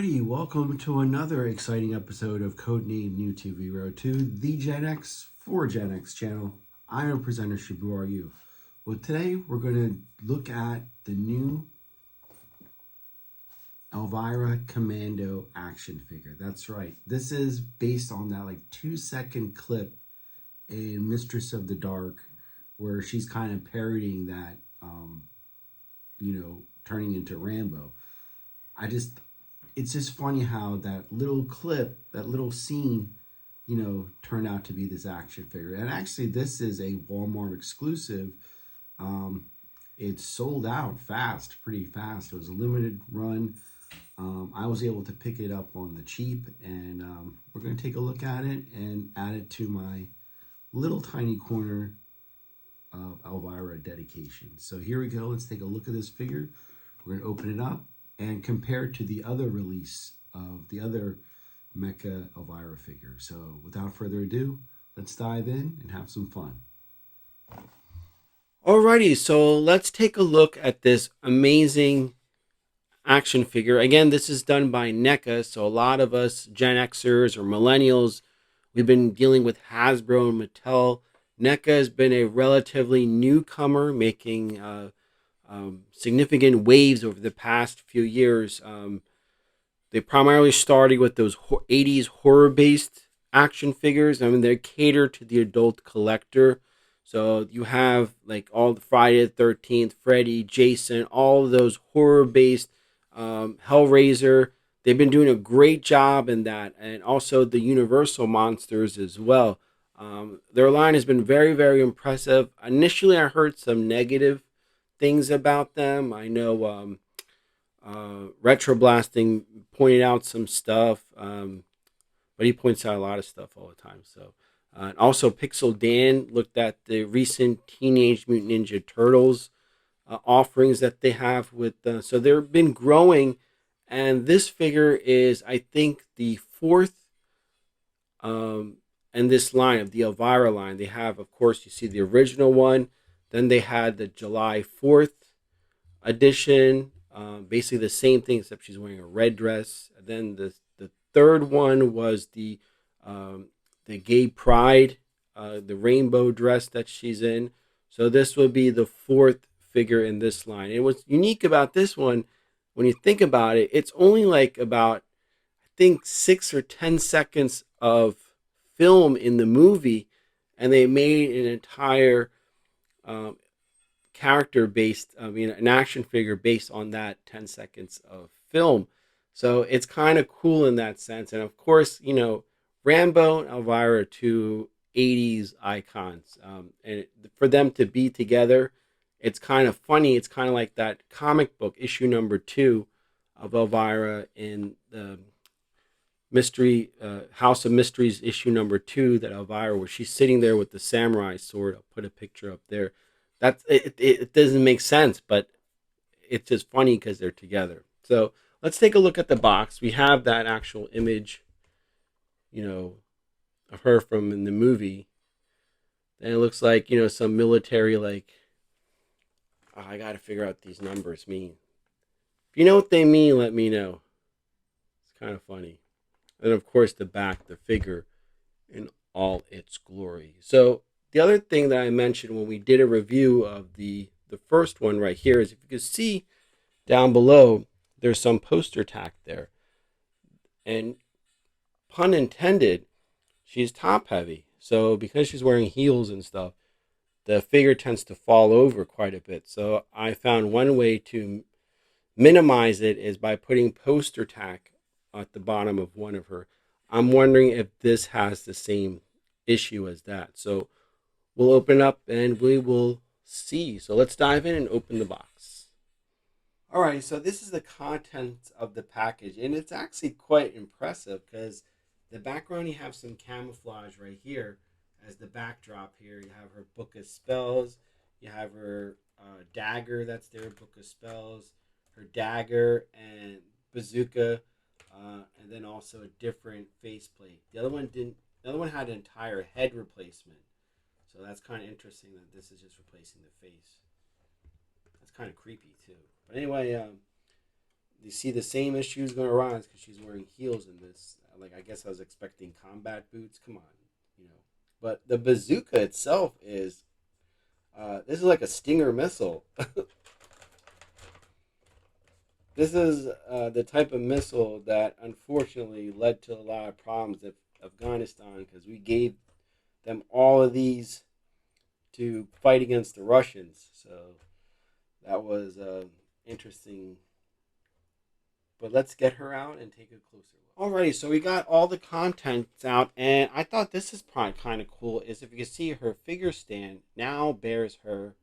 Alrighty, welcome to another exciting episode of Codename New TV Road 2, the Gen X for Gen X channel. I am presenter Shabu, are you? Well, today we're going to look at the new Elvira Commando action figure. That's right. This is based on that 2-second clip in Mistress of the Dark where she's kind of parodying that, turning into Rambo. It's just funny how that little clip, that little scene, turned out to be this action figure. And actually, this is a Walmart exclusive. It's sold out fast, pretty fast. It was a limited run. I was able to pick it up on the cheap, and we're going to take a look at it and add it to my little tiny corner of Elvira dedication. So here we go. Let's take a look at this figure. We're going to open it up and compare it to the other release of the other NECA Elvira figure. So without further ado, let's dive in and have some fun. Alrighty, so let's take a look at this amazing action figure. Again, this is done by NECA, so a lot of us Gen Xers or millennials, we've been dealing with Hasbro and Mattel. NECA has been a relatively newcomer, making significant waves over the past few years. They primarily started with those 80s horror-based action figures. I mean, they cater to the adult collector. So you have all the Friday the 13th, Freddy, Jason, all of those horror-based, Hellraiser. They've been doing a great job in that, and also the Universal monsters as well. Their line has been very, very impressive. Initially, I heard some negative things about them. I know Retro Blasting pointed out some stuff, but he points out a lot of stuff all the time. So, and also Pixel Dan looked at the recent Teenage Mutant Ninja Turtles offerings that they have with. So they've been growing, and this figure is, I think, the fourth in this line of the Elvira line. They have, of course, you see the original one. Then they had the July 4th edition, basically the same thing except she's wearing a red dress. And then the third one was the Gay Pride, the rainbow dress that she's in. So this would be the fourth figure in this line. And what's unique about this one, when you think about it, it's only about, I think, 6 or 10 seconds of film in the movie, and they made an entire character based, an action figure based on that 10 seconds of film. So it's kind of cool in that sense. And of course, Rambo and Elvira are two 80s icons. And for them to be together, it's kind of funny. It's kind of like that comic book issue number 2 of Elvira in the Mystery House of Mysteries issue number 2, that Elvira, where she's sitting there with the samurai sword. I'll put a picture up there. It doesn't make sense, but it's just funny because they're together. So let's take a look at the box. We have that actual image, of her from in the movie. And it looks like, some military, I got to figure out what these numbers mean. If you know what they mean, let me know. It's kind of funny. And of course, the back, the figure in all its glory. So the other thing that I mentioned when we did a review of the first one right here is, if you can see down below, there's some poster tack there. And pun intended, she's top heavy. So because she's wearing heels and stuff, the figure tends to fall over quite a bit. So I found one way to minimize it is by putting poster tack at the bottom of one of her. I'm wondering if this has the same issue as that. So we'll open up and we will see. So let's dive in and open the box. All right, so this is the contents of the package, and it's actually quite impressive because the background, you have some camouflage right here as the backdrop here. You have her Book of Spells. You have her dagger that's there, Book of Spells, her dagger and bazooka, and then also a different faceplate. The other one didn't. The other one had an entire head replacement. So that's kind of interesting that this is just replacing the face. That's kind of creepy too. But anyway, you see the same issues going to arise because she's wearing heels in this. Like, I guess I was expecting combat boots. Come on, you know. But the bazooka itself is this is like a Stinger missile. This is the type of missile that unfortunately led to a lot of problems in Afghanistan because we gave them all of these to fight against the Russians. So that was interesting. But let's get her out and take a closer look. Alrighty, so we got all the contents out, and I thought this is probably kind of cool. Is if you can see her figure stand now bears her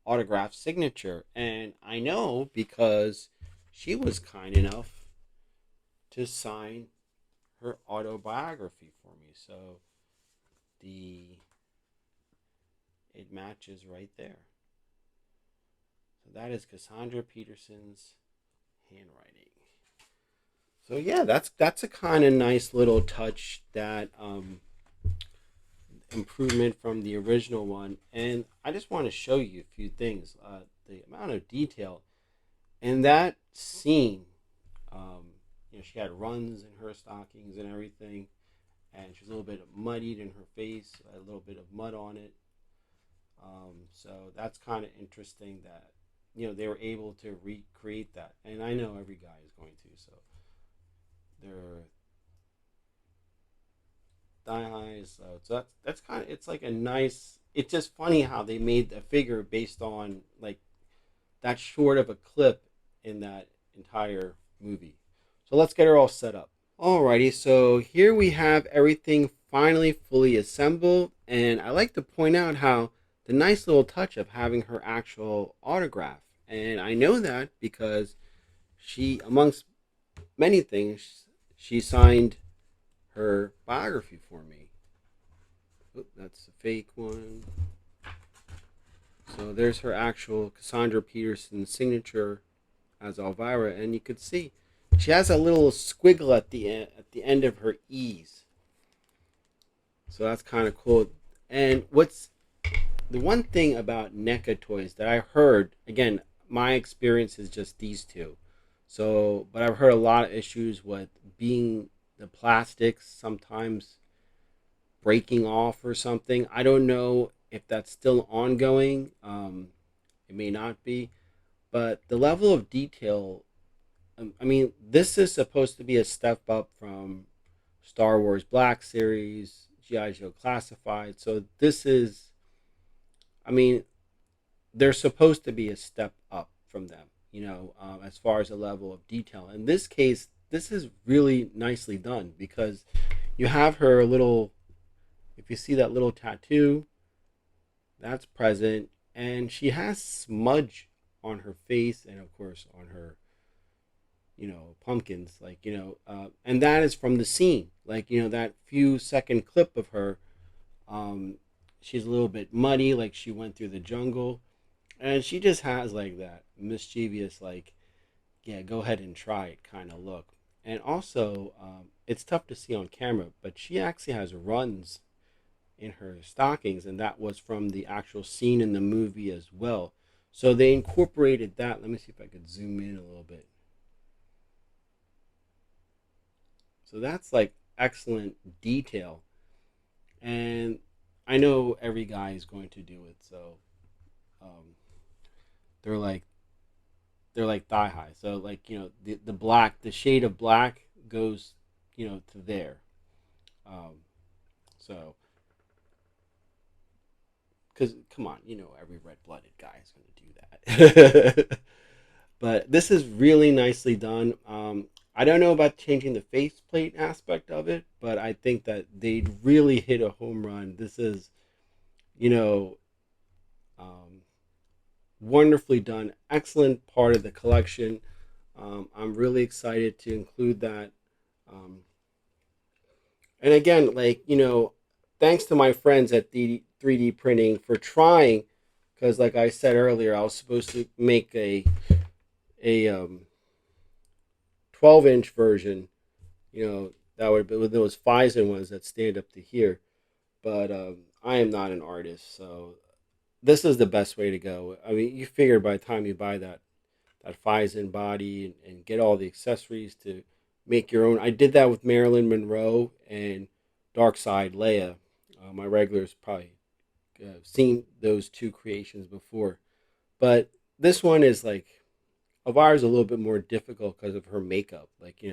autograph signature, and I know because she was kind enough to sign her autobiography for me. So the it matches right there. So that is Cassandra Peterson's handwriting. So yeah, that's a kind of nice little touch that improvement from the original one. And I just want to show you a few things. The amount of detail in that scene. She had runs in her stockings and everything, and she's a little bit muddied in her face, a little bit of mud on it. So that's kind of interesting that they were able to recreate that, and I know every guy is going to. So they're thigh highs. So that's kind of it's like a nice. It's just funny how they made the figure based on like that short of a clip in that entire movie. So let's get her all set up. Alrighty, so here we have everything finally fully assembled, and I like to point out how the nice little touch of having her actual autograph. And I know that because she, amongst many things, she signed her biography for me. Oop, that's a fake one. So there's her actual Cassandra Peterson signature as Elvira, and you could see she has a little squiggle at the end of her E's. So that's kind of cool. And what's the one thing about NECA toys that I heard, again, my experience is just these two. So, but I've heard a lot of issues with being the plastics sometimes breaking off or something. I don't know if that's still ongoing. It may not be, but the level of detail. I mean, this is supposed to be a step up from Star Wars Black Series, GI Joe Classified. So this is, I mean, they're supposed to be a step up from them, as far as the level of detail. In this case, this is really nicely done because you have her little, if you see that little tattoo, that's present, and she has smudge on her face and, of course, on her, pumpkins, like, and that is from the scene, like, that few second clip of her. She's a little bit muddy, like she went through the jungle, and she just has like that mischievous, like, yeah, go ahead and try it kind of look. And also, it's tough to see on camera, but she actually has runs in her stockings, and that was from the actual scene in the movie as well. So they incorporated that. Let me see if I could zoom in a little bit. So that's like excellent detail, and I know every guy is going to do it. So um, they're like thigh high. So like the black, the shade of black goes to there. Um, so because come on, every red blooded guy is going to do that. But this is really nicely done. I don't know about changing the faceplate aspect of it, but I think that they'd really hit a home run. This is, you know, um, wonderfully done. Excellent part of the collection. I'm really excited to include that. Um, and again, like, thanks to my friends at the 3D printing for trying, because like I said earlier, I was supposed to make a 12-inch version. That would be with those Phison ones that stand up to here. But I am not an artist, so this is the best way to go. I mean, you figure by the time you buy that that Phison body and get all the accessories to make your own. I did that with Marilyn Monroe and Darkseid Leia. My regulars probably seen those two creations before, but this one is like Elvira's a little bit more difficult because of her makeup. Like,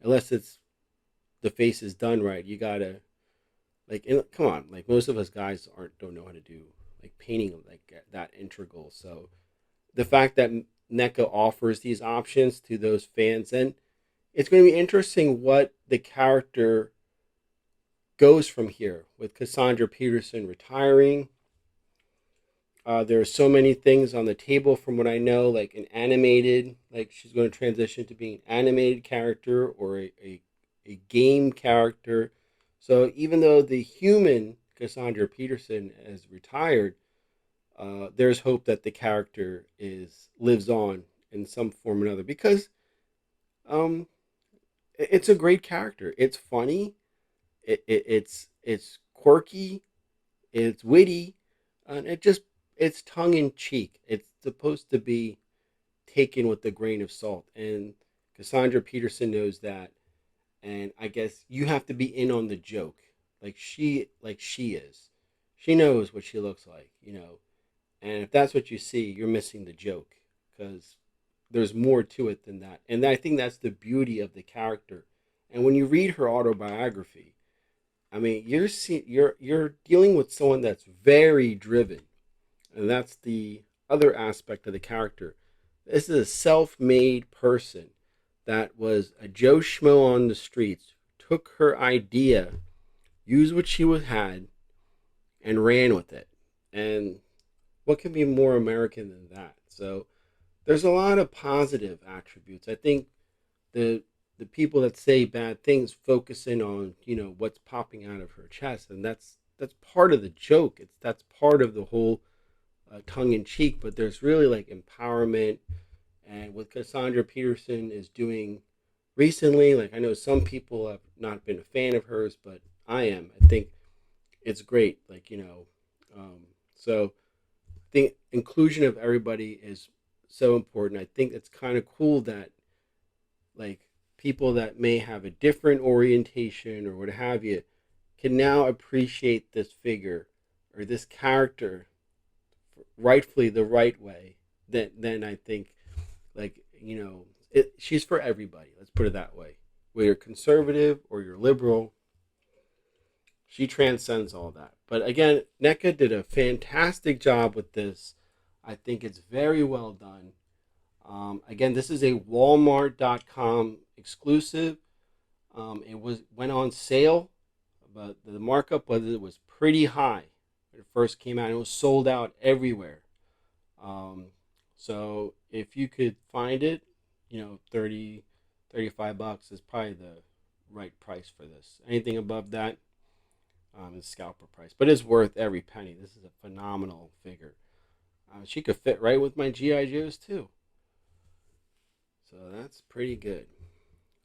unless it's the face is done right, you gotta like come on. Like most of us guys aren't don't know how to do like painting like that integral. So the fact that NECA offers these options to those fans, and it's going to be interesting what the character goes from here with Cassandra Peterson retiring. There are so many things on the table from what I know, like an animated, like she's going to transition to being an animated character or a game character. So even though the human Cassandra Peterson has retired, there's hope that the character lives on in some form or another because um, it's a great character. It's funny. It's quirky. It's witty, and it's tongue in cheek. It's supposed to be taken with a grain of salt, and Cassandra Peterson knows that. And I guess you have to be in on the joke, like she is. She knows what she looks like. And if that's what you see, you're missing the joke because there's more to it than that. And I think that's the beauty of the character. And when you read her autobiography, I mean, you're dealing with someone that's very driven, and that's the other aspect of the character. This is a self-made person that was a Joe Schmo on the streets, took her idea, used what she had, and ran with it. And what can be more American than that? So there's a lot of positive attributes. I think the the people that say bad things focus in on what's popping out of her chest, and that's part of the joke. That's part of the whole tongue in cheek. But there's really like empowerment, and what Cassandra Peterson is doing recently. Like I know some people have not been a fan of hers, but I am. I think it's great. So I think inclusion of everybody is so important. I think it's kind of cool that like people that may have a different orientation or what have you can now appreciate this figure or this character rightfully the right way. Then I think she's for everybody. Let's put it that way. Whether you're conservative or you're liberal, she transcends all that. But again, NECA did a fantastic job with this. I think it's very well done. Again, this is a Walmart.com exclusive. It went on sale, but the markup was pretty high when it first came out. It was sold out everywhere. So if you could find it, 30, $35 is probably the right price for this. Anything above that is scalper price, but it's worth every penny. This is a phenomenal figure. She could fit right with my GI Joes too. So that's pretty good.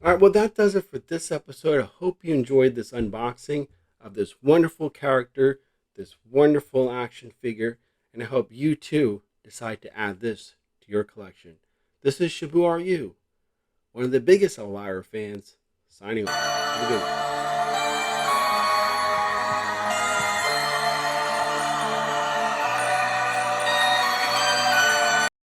All right, well, that does it for this episode. I hope you enjoyed this unboxing of this wonderful character, this wonderful action figure, and I hope you too decide to add this to your collection. This is Shabu Are You, one of the biggest Elvira fans, signing off. Have a good one.